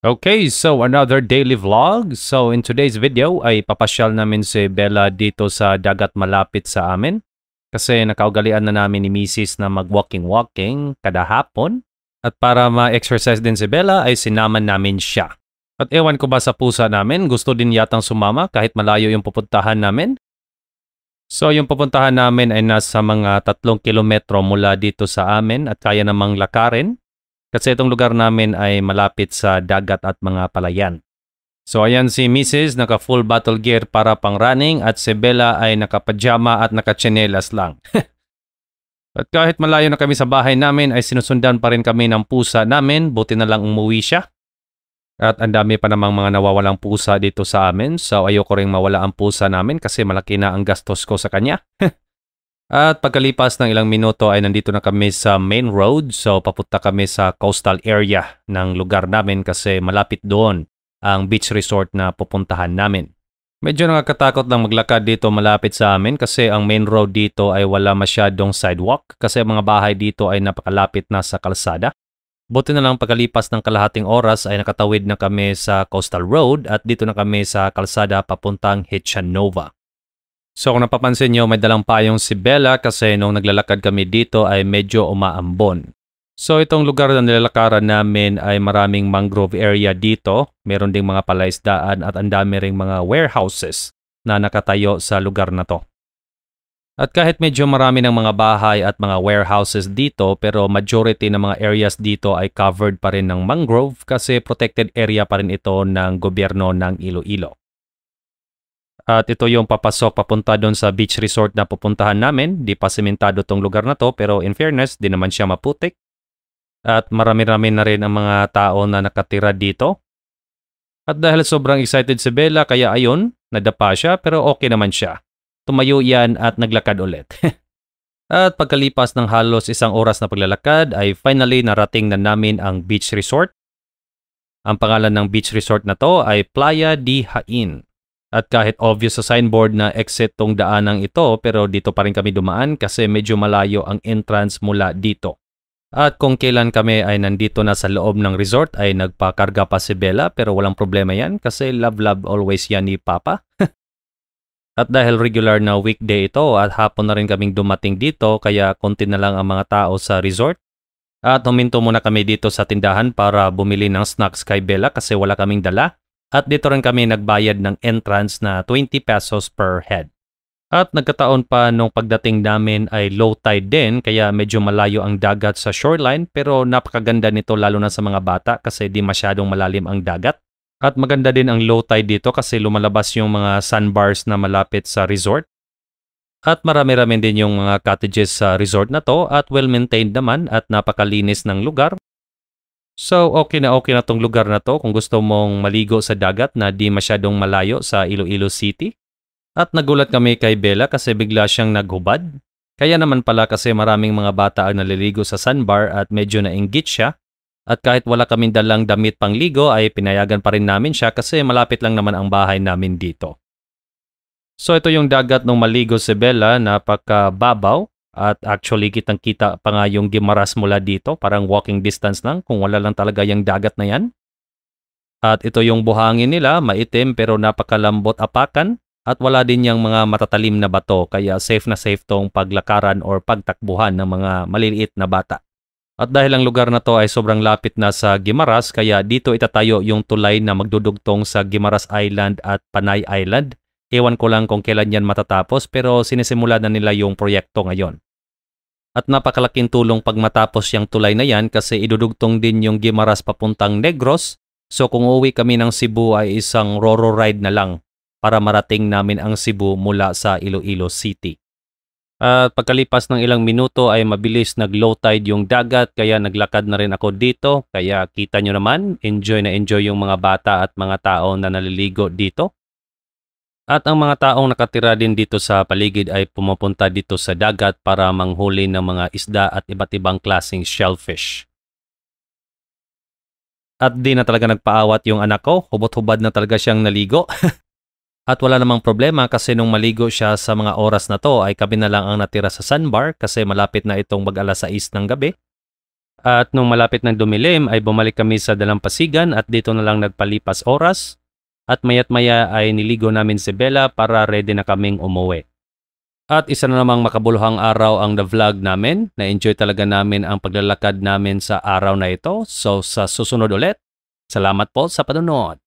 Okay, so another daily vlog. So in today's video ay papasyal namin si Bella dito sa dagat malapit sa amin. Kasi nakaugalian na namin ni Mrs. na mag-walking-walking kada hapon. At para ma-exercise din si Bella ay sinaman namin siya. At ewan ko ba sa pusa namin, gusto din yatang sumama kahit malayo yung pupuntahan namin. So yung pupuntahan namin ay nasa mga 3 kilometro mula dito sa amin at kaya namang lakarin. Kasi itong lugar namin ay malapit sa dagat at mga palayan. So ayan si Mrs. naka full battle gear para pang running at si Bella ay naka-pajama at naka-tsinelas lang. At kahit malayo na kami sa bahay namin ay sinusundan pa rin kami ng pusa namin, buti na lang umuwi siya. At ang dami pa namang mga nawawalang pusa dito sa amin, so ayoko ring mawala ang pusa namin kasi malaki na ang gastos ko sa kanya. At pagkalipas ng ilang minuto ay nandito na kami sa main road. So papunta kami sa coastal area ng lugar namin kasi malapit doon ang beach resort na pupuntahan namin. Medyo nakakatakot lang maglakad dito malapit sa amin kasi ang main road dito ay wala masyadong sidewalk kasi ang mga bahay dito ay napakalapit na sa kalsada. Buti na lang pagkalipas ng kalahating oras ay nakatawid na kami sa coastal road at dito na kami sa kalsada papuntang Hitchanova. So kung napapansin nyo, may dalang payong si Bella kasi nung naglalakad kami dito ay medyo umaambon. So itong lugar na nilalakaran namin ay maraming mangrove area dito. Meron ding mga palaisdaan at ang dami ring mga warehouses na nakatayo sa lugar na to. At kahit medyo marami ng mga bahay at mga warehouses dito pero majority ng mga areas dito ay covered pa rin ng mangrove kasi protected area pa rin ito ng gobyerno ng Iloilo. At ito yung papasok papunta doon sa beach resort na pupuntahan namin. Di pa sementado tong lugar na to pero in fairness, di naman siya maputik. At marami-rami na rin ang mga tao na nakatira dito. At dahil sobrang excited si Bella kaya ayun, nadapa siya pero okay naman siya. Tumayo yan at naglakad ulit. At pagkalipas ng halos 1 oras na paglalakad ay finally narating na namin ang beach resort. Ang pangalan ng beach resort na to ay Playa de Jain. At kahit obvious sa signboard na exit tong daanang ito, pero dito pa rin kami dumaan kasi medyo malayo ang entrance mula dito. At kung kailan kami ay nandito na sa loob ng resort ay nagpakarga pa si Bella pero walang problema yan kasi love always yan ni Papa. At dahil regular na weekday ito at hapon na rin kaming dumating dito kaya konti na lang ang mga tao sa resort. At huminto muna kami dito sa tindahan para bumili ng snacks kay Bella kasi wala kaming dala. At dito rin kami nagbayad ng entrance na 20 pesos per head. At nagkataon pa nung pagdating namin ay low tide din kaya medyo malayo ang dagat sa shoreline pero napakaganda nito lalo na sa mga bata kasi di masyadong malalim ang dagat. At maganda din ang low tide dito kasi lumalabas yung mga sandbars na malapit sa resort. At marami-rami din yung mga cottages sa resort na to at well-maintained naman at napakalinis ng lugar. So, okay na tong lugar na to kung gusto mong maligo sa dagat na di masyadong malayo sa Iloilo City. At nagulat kami kay Bella kasi bigla siyang naghubad. Kaya naman pala kasi maraming mga bata ang naliligo sa sandbar at medyo nainggit siya. At kahit wala kaming dalang damit pangligo ay pinayagan pa rin namin siya kasi malapit lang naman ang bahay namin dito. So, ito yung dagat nung maligo si Bella, napakababaw. At actually, kitang-kita pa nga yung Guimaras mula dito. Parang walking distance lang kung wala lang talaga yung dagat na yan. At ito yung buhangin nila, maitim pero napakalambot apakan. At wala din yung mga matatalim na bato kaya safe na safe tong paglakaran or pagtakbuhan ng mga maliliit na bata. At dahil ang lugar na to ay sobrang lapit na sa Guimaras kaya dito itatayo yung tulay na magdudugtong sa Guimaras Island at Panay Island. Ewan ko lang kung kailan yan matatapos pero sinisimula na nila yung proyekto ngayon. At napakalaking tulong pag matapos yung tulay na yan kasi idudugtong din yung Guimaras papuntang Negros. So kung uuwi kami ng Cebu ay isang Roro ride na lang para marating namin ang Cebu mula sa Iloilo City. At pagkalipas ng ilang minuto ay mabilis nag-low tide yung dagat kaya naglakad na rin ako dito. Kaya kita nyo naman, enjoy na enjoy yung mga bata at mga tao na naliligo dito. At ang mga taong nakatira din dito sa paligid ay pumupunta dito sa dagat para manghuli ng mga isda at iba't ibang klaseng shellfish. At di na talaga nagpaawat yung anak ko, hubot-hubad na talaga siyang naligo. At wala namang problema kasi nung maligo siya sa mga oras na to ay kami na lang ang natira sa sandbar kasi malapit na itong mag-alas 6 ng gabi. At nung malapit ng dumilim ay bumalik kami sa dalampasigan at dito na lang nagpalipas oras. At maya't maya ay niligo namin si Bella para ready na kaming umuwi. At isa na namang makabuluhang araw ang na-vlog namin. Na-enjoy talaga namin ang paglalakad namin sa araw na ito. So sa susunod ulit, salamat po sa panonood.